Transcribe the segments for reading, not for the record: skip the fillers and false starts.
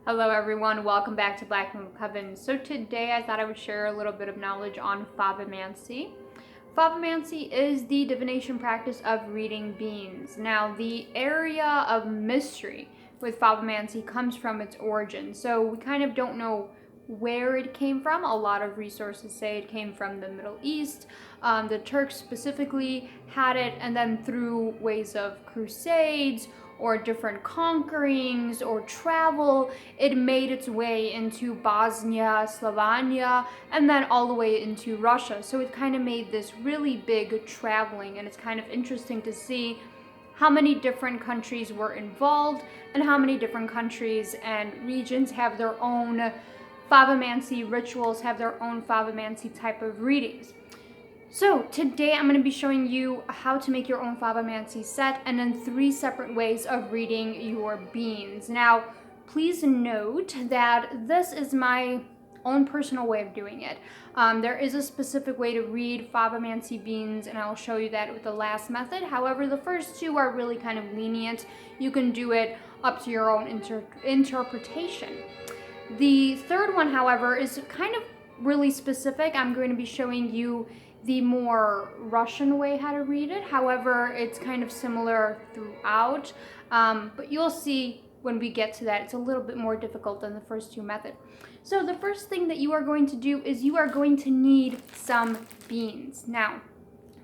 Hello everyone, welcome back to Black Moon Coven. So today I thought I would share a little bit of knowledge on Favomancy. Favomancy is the divination practice of reading beans. Now the area of mystery with Favomancy comes from its origin. So we kind of don't know where it came from. A lot of resources say it came from the Middle East. The Turks specifically had it, and then through ways of crusades or different conquerings or travel, it made its way into Bosnia, Slovenia, and then all the way into Russia. So it kind of made this really big traveling, and it's kind of interesting to see how many different countries were involved and how many different countries and regions have their own Favomancy rituals, have their own Favomancy type of readings. So today I'm going to be showing you how to make your own Favomancy set, and then 3 separate ways of reading your beans. Now, please note that this is my own personal way of doing it. There is a specific way to read Favomancy beans, and I'll show you that with the last method. However, the first 2 are really kind of lenient. You can do it up to your own interpretation. The third one, however, is kind of really specific. I'm going to be showing you the more Russian way how to read it. However, it's kind of similar throughout, but you'll see when we get to that, it's a little bit more difficult than the first 2 methods. So the first thing that you are going to do is you are going to need some beans. Now,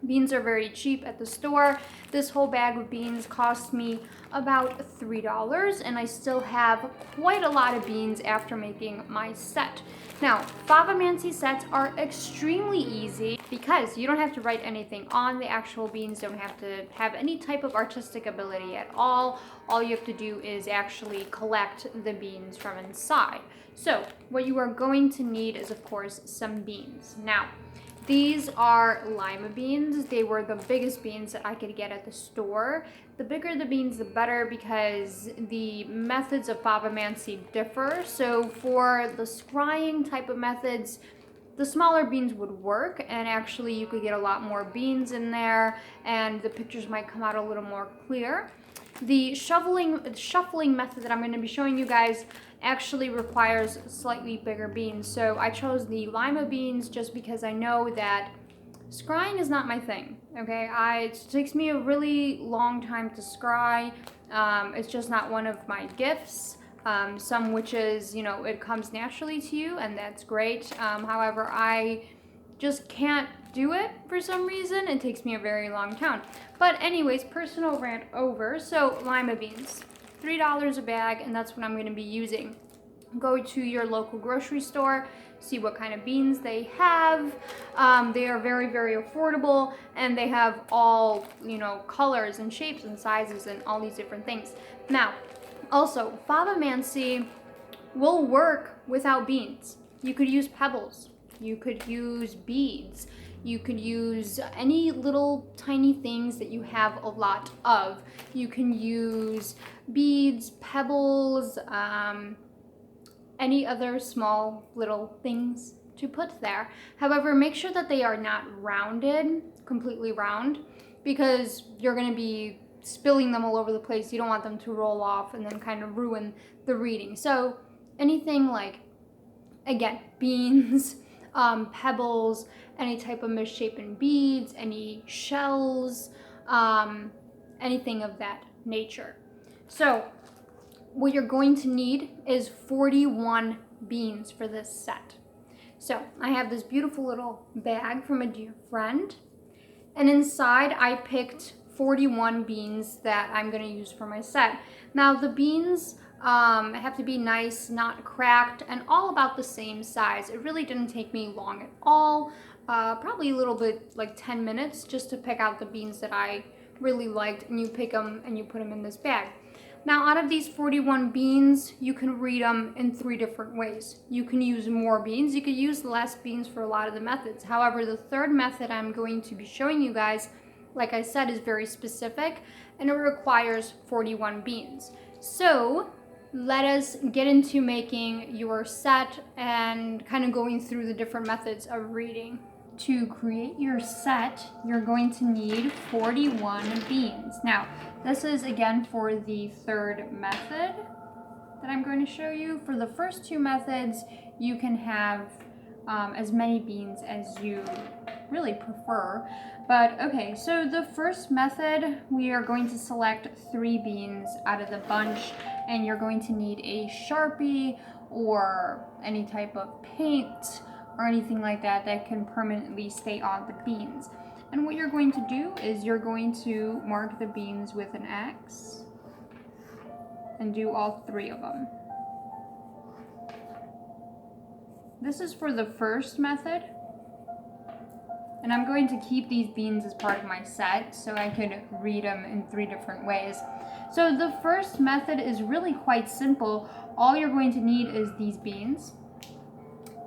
beans are very cheap at the store. This whole bag of beans cost me about $3, and I still have quite a lot of beans after making my set. Now, Favomancy sets are extremely easy because you don't have to write anything on the actual beans, don't have to have any type of artistic ability at all. All you have to do is actually collect the beans from inside. So, what you are going to need is, of course, some beans. Now, these are lima beans. They were the biggest beans that I could get at the store. The bigger the beans, the better, because the methods of Favomancy differ. So for the scrying type of methods, the smaller beans would work, and actually you could get a lot more beans in there, and the pictures might come out a little more clear. The shuffling method that I'm going to be showing you guys actually requires slightly bigger beans. So I chose the lima beans just because I know that scrying is not my thing, okay? It takes me a really long time to scry. It's just not one of my gifts. Some witches, it comes naturally to you, and that's great. However, I just can't do it for some reason. It takes me a very long time. But anyways, personal rant over. So lima beans, $3 a bag, and that's what I'm going to be using. Go to your local grocery store, see what kind of beans they have. They are very, very affordable, and they have all, colors and shapes and sizes and all these different things. Now, also, Favomancy will work without beans. You could use pebbles. You could use beads. You could use any little tiny things that you have a lot of. You can use beads, pebbles, any other small little things to put there. However, make sure that they are not rounded, completely round, because you're going to be spilling them all over the place. You don't want them to roll off and then kind of ruin the reading. So anything like, again, beans, pebbles, any type of misshapen beads, any shells, anything of that nature. So what you're going to need is 41 beans for this set. So I have this beautiful little bag from a dear friend, and inside I picked 41 beans that I'm going to use for my set. Now the beans have to be nice, not cracked, and all about the same size. It really didn't take me long at all, probably a little bit, like 10 minutes, just to pick out the beans that I really liked, and you pick them and you put them in this bag. Now, out of these 41 beans, you can read them in 3 different ways. You can use more beans. You could use less beans for a lot of the methods. However, the third method I'm going to be showing you guys, like I said, is very specific, and it requires 41 beans. So let us get into making your set and kind of going through the different methods of reading. To create your set, you're going to need 41 beans. Now, this is again for the third method that I'm going to show you. For the first two methods, you can have as many beans as you really prefer. But okay, so the first method, we are going to select 3 beans out of the bunch, and you're going to need a Sharpie or any type of paint or anything like that that can permanently stay on the beans. And what you're going to do is you're going to mark the beans with an X and do all 3 of them. This is for the first method, and I'm going to keep these beans as part of my set so I could read them in 3 different ways. So the first method is really quite simple. All you're going to need is these beans,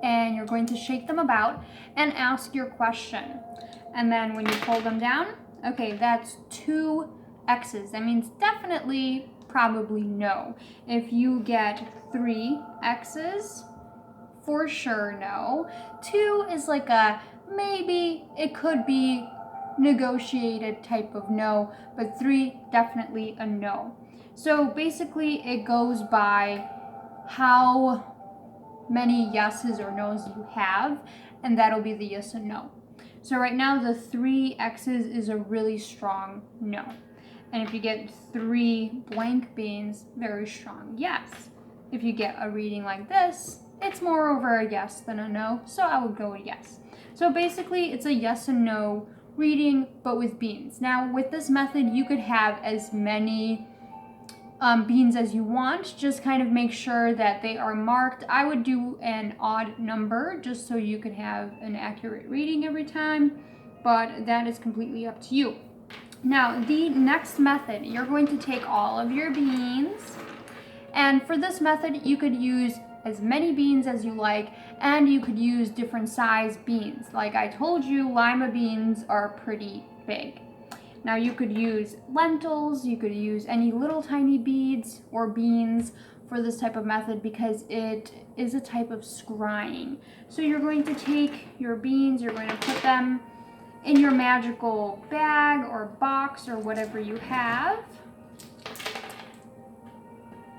and you're going to shake them about and ask your question. And then when you pull them down, okay, that's 2 X's. That means definitely, probably no. If you get 3 X's, for sure no. 2 is like a maybe, it could be negotiated type of no, but 3 definitely a no. So basically it goes by how many yeses or nos you have, and that'll be the yes and no. So right now the 3 X's is a really strong no. And if you get 3 blank beans, very strong yes. If you get a reading like this, it's more over a yes than a no, so I would go with yes. So basically it's a yes and no reading, but with beans. Now with this method, you could have as many beans as you want. Just kind of make sure that they are marked. I would do an odd number just so you can have an accurate reading every time, but that is completely up to you. Now the next method, you're going to take all of your beans, and for this method you could use as many beans as you like, and you could use different size beans. Like I told you, lima beans are pretty big. Now you could use lentils, you could use any little tiny beads or beans for this type of method because it is a type of scrying. So you're going to take your beans, you're going to put them in your magical bag or box or whatever you have.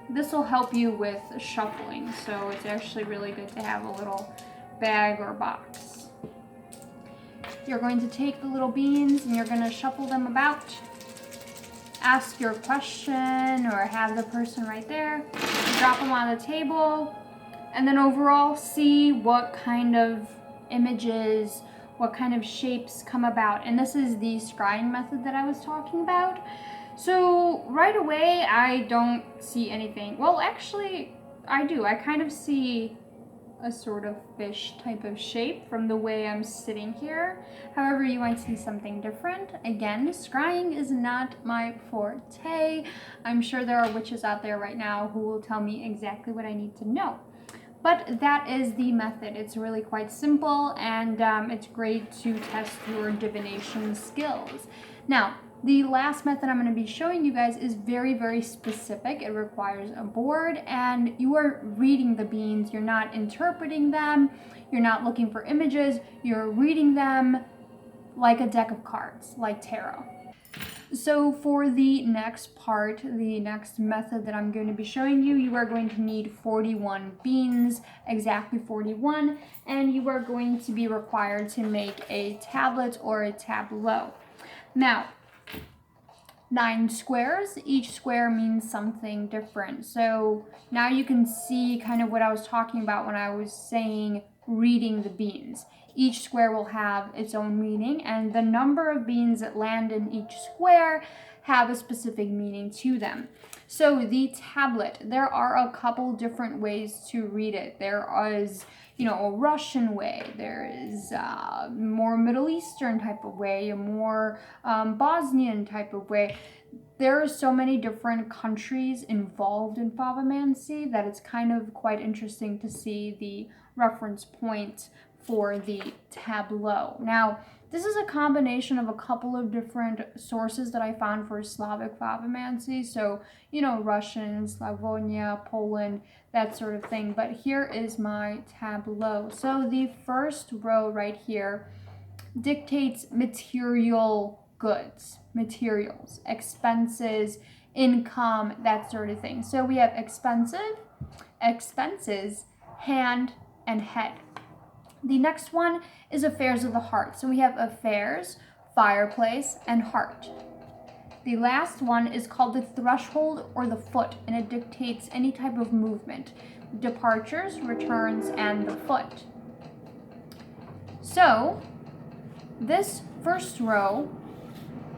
This will help you with shuffling, so it's actually really good to have a little bag or box. You're going to take the little beans and you're going to shuffle them about. Ask your question or have the person right there. Drop them on the table, and then overall see what kind of images, what kind of shapes come about. And this is the scrying method that I was talking about. So right away, I don't see anything. Well, actually, I do. I kind of see a sort of fish type of shape from the way I'm sitting here. However, you might see something different. Again, scrying is not my forte. I'm sure there are witches out there right now who will tell me exactly what I need to know. But that is the method. It's really quite simple, and it's great to test your divination skills. Now, the last method I'm going to be showing you guys is very, very specific. It requires a board, and you are reading the beans. You're not interpreting them. You're not looking for images. You're reading them like a deck of cards, like tarot. So for the next part, the next method that I'm going to be showing you, you are going to need 41 beans, exactly 41, and you are going to be required to make a tablet or a tableau. Now, 9 squares, each square means something different. So now you can see kind of what I was talking about when I was saying reading the beans. Each square will have its own meaning, and the number of beans that land in each square have a specific meaning to them. So the tablet, there are a couple different ways to read it. There is, a Russian way. There is a more Middle Eastern type of way, a more Bosnian type of way. There are so many different countries involved in Favomancy that it's kind of quite interesting to see the reference point for the tableau. Now, this is a combination of a couple of different sources that I found for Slavic Favomancy. So, Russian, Slavonia, Poland, that sort of thing. But here is my tableau. So the first row right here dictates material goods, materials, expenses, income, that sort of thing. So we have expensive, expenses, hand, and head. The next one is affairs of the heart. So we have affairs, fireplace, and heart. The last one is called the threshold or the foot, and it dictates any type of movement, departures, returns, and the foot. So this first row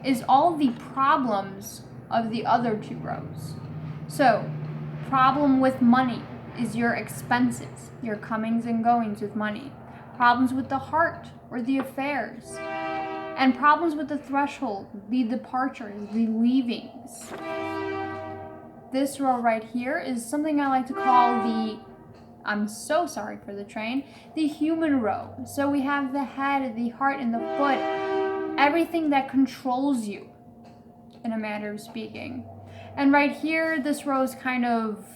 is all the problems of the other two rows. So problem with money is your expenses, your comings and goings with money. Problems with the heart or the affairs. And problems with the threshold, the departures, the leavings. This row right here is something I like to call the, I'm so sorry for the train, the human row. So we have the head, the heart, and the foot, everything that controls you, in a manner of speaking. And right here, this row is kind of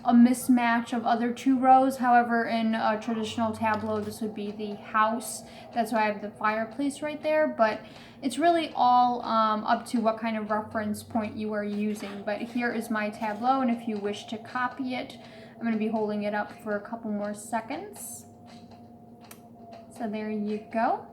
a mismatch of other two rows. However, in a traditional tableau, this would be the house. That's why I have the fireplace right there. But it's really all up to what kind of reference point you are using. But here is my tableau, and if you wish to copy it, I'm going to be holding it up for a couple more seconds. So there you go.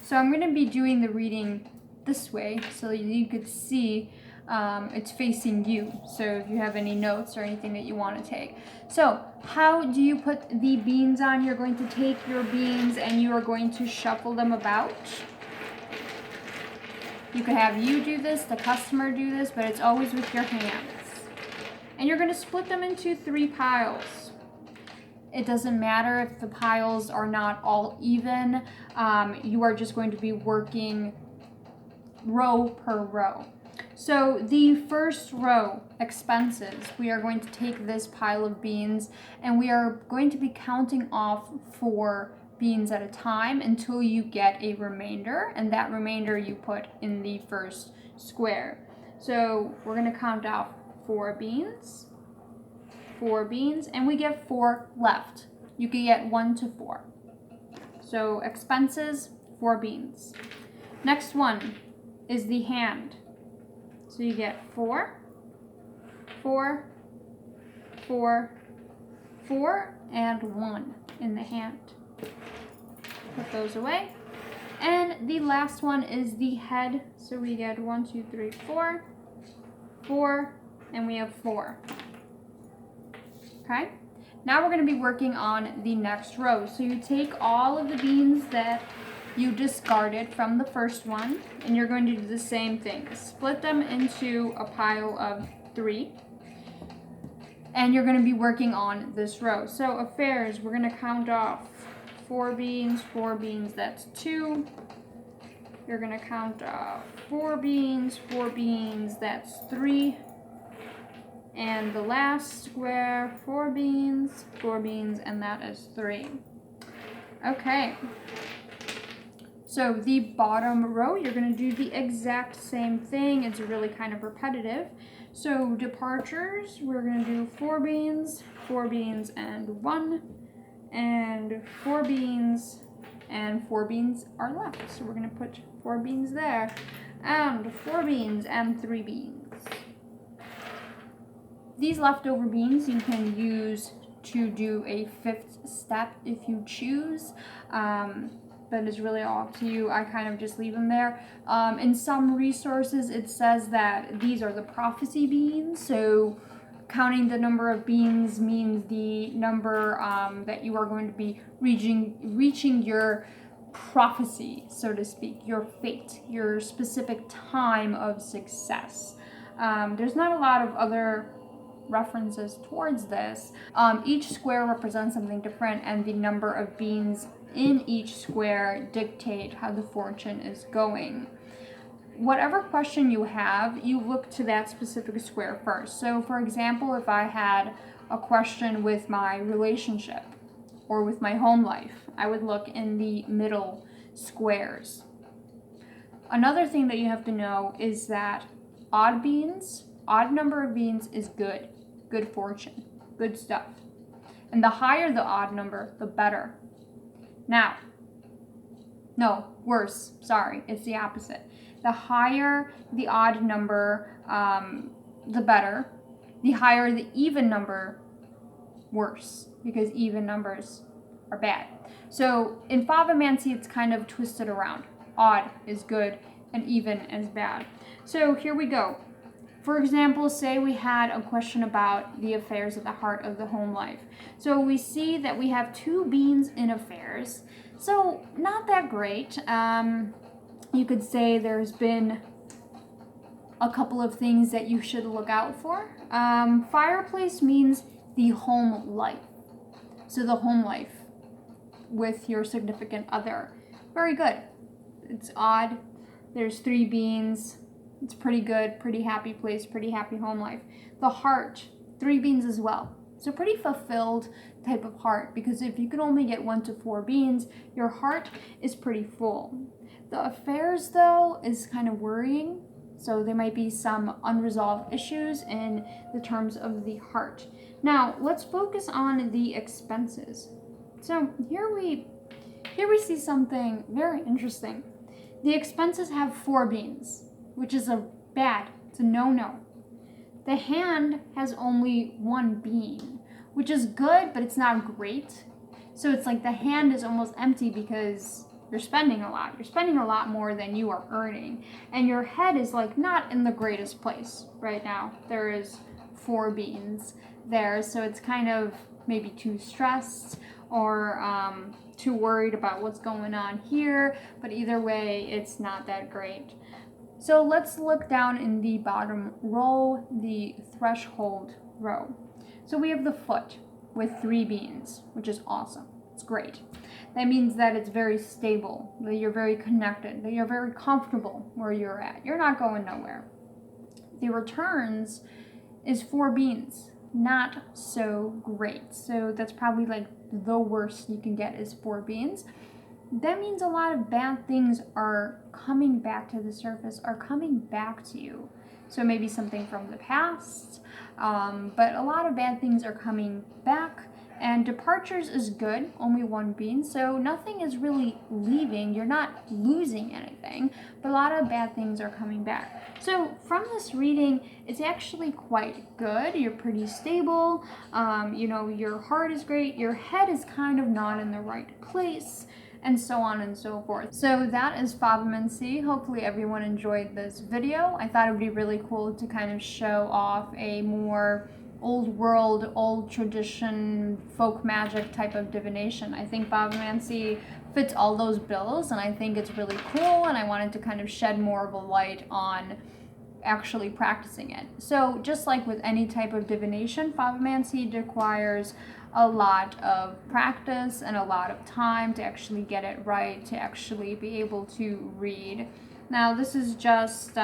So I'm going to be doing the reading this way so you could see it's facing you. So if you have any notes or anything that you want to take. So how do you put the beans on? You're going to take your beans and you are going to shuffle them about. You could have you do this, the customer do this, but it's always with your hands. And you're going to split them into 3 piles. It doesn't matter if the piles are not all even. You are just going to be working row per row. So the first row, expenses, we are going to take this pile of beans and we are going to be counting off 4 beans at a time until you get a remainder, and that remainder you put in the first square. So we're going to count off 4 beans, and we get 4 left. You can get 1 to 4. So expenses, 4 beans. Next one is the hand. So you get 4, 4, 4, 4, and 1 in the hand. Put those away. And the last one is the head. So we get 1, 2, 3, 4, 4, and we have 4. Okay? Now we're going to be working on the next row. So you take all of the beans that you discarded from the first one, and you're going to do the same thing. Split them into a pile of 3, and you're going to be working on this row. So affairs, we're going to count off 4 beans, that's 2. You're going to count off 4 beans, that's 3. And the last square, 4 beans, and that is 3. Okay. So the bottom row, you're going to do the exact same thing. It's really kind of repetitive. So departures, we're going to do 4 beans, and 1, and 4 beans, and 4 beans are left. So we're going to put 4 beans there, and 4 beans, and 3 beans. These leftover beans you can use to do a 5th step if you choose. That is really all up to you. I kind of just leave them there. In some resources, it says that these are the prophecy beans. So counting the number of beans means the number that you are going to be reaching your prophecy, so to speak, your fate, your specific time of success. There's not a lot of other references towards this. Each square represents something different, and the number of beans in each square dictate how the fortune is going. Whatever question you have, you look to that specific square first. So for example, if I had a question with my relationship or with my home life, I would look in the middle squares. Another thing that you have to know is that odd number of beans is good fortune, good stuff. And the higher the odd number, the better. Now, no, worse, sorry, it's the opposite. The higher the odd number, the better. The higher the even number, worse, because even numbers are bad. So in Favomancy, it's kind of twisted around. Odd is good and even is bad. So here we go. For example, say we had a question about the affairs of the heart of the home life. So we see that we have 2 beans in affairs. So not that great. You could say there's been a couple of things that you should look out for. Fireplace means the home life. So the home life with your significant other. Very good. It's odd. There's 3 beans. It's pretty good, pretty happy place, pretty happy home life. The heart, 3 beans as well. So pretty fulfilled type of heart, because if you can only get 1 to 4 beans, your heart is pretty full. The affairs though is kind of worrying. So there might be some unresolved issues in the terms of the heart. Now let's focus on the expenses. So here we see something very interesting. The expenses have 4 beans, which is it's a no-no. The hand has only 1 bean, which is good, but it's not great. So it's like the hand is almost empty because you're spending a lot. You're spending a lot more than you are earning. And your head is like not in the greatest place right now. There is 4 beans there, so it's kind of maybe too stressed or too worried about what's going on here. But either way, it's not that great. So let's look down in the bottom row, the threshold row. So we have the foot with 3 beans, which is awesome. It's great. That means that it's very stable, that you're very connected, that you're very comfortable where you're at. You're not going nowhere. The returns is 4 beans. Not so great. So that's probably like the worst you can get is 4 beans. That means a lot of bad things are coming back to the surface, are coming back to you. So maybe something from the past, but a lot of bad things are coming back. And departures is good, only 1 bean, so nothing is really leaving. You're not losing anything, but a lot of bad things are coming back. So from this reading, it's actually quite good. You're pretty stable. Your heart is great. Your head is kind of not in the right place, and so on and so forth. So that is Favomancy. Hopefully everyone enjoyed this video. I thought it would be really cool to kind of show off a more old world, old tradition, folk magic type of divination. I think Favomancy fits all those bills, and I think it's really cool, and I wanted to kind of shed more of a light on actually practicing it. So just like with any type of divination, Favomancy requires a lot of practice and a lot of time to actually get it right, to actually be able to read. Now this is just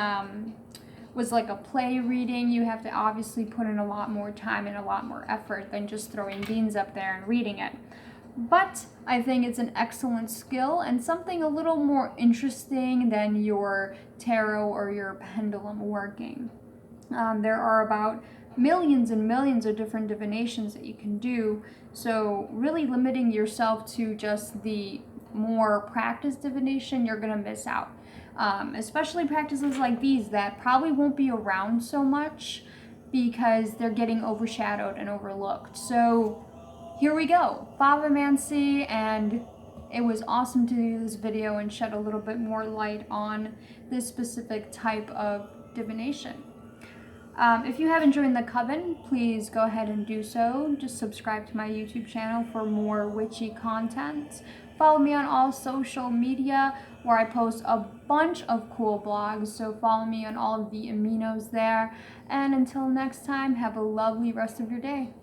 was like a play reading. You have to obviously put in a lot more time and a lot more effort than just throwing beans up there and reading it. But I think it's an excellent skill and something a little more interesting than your tarot or your pendulum working. There are about millions and millions of different divinations that you can do, so really limiting yourself to just the more practiced divination, you're gonna miss out. Especially practices like these that probably won't be around so much because they're getting overshadowed and overlooked. So here we go, Favomancy, and it was awesome to do this video and shed a little bit more light on this specific type of divination. If you haven't joined the coven, please go ahead and do so. Just subscribe to my YouTube channel for more witchy content. Follow me on all social media where I post a bunch of cool blogs, so follow me on all of the aminos there. And until next time, have a lovely rest of your day.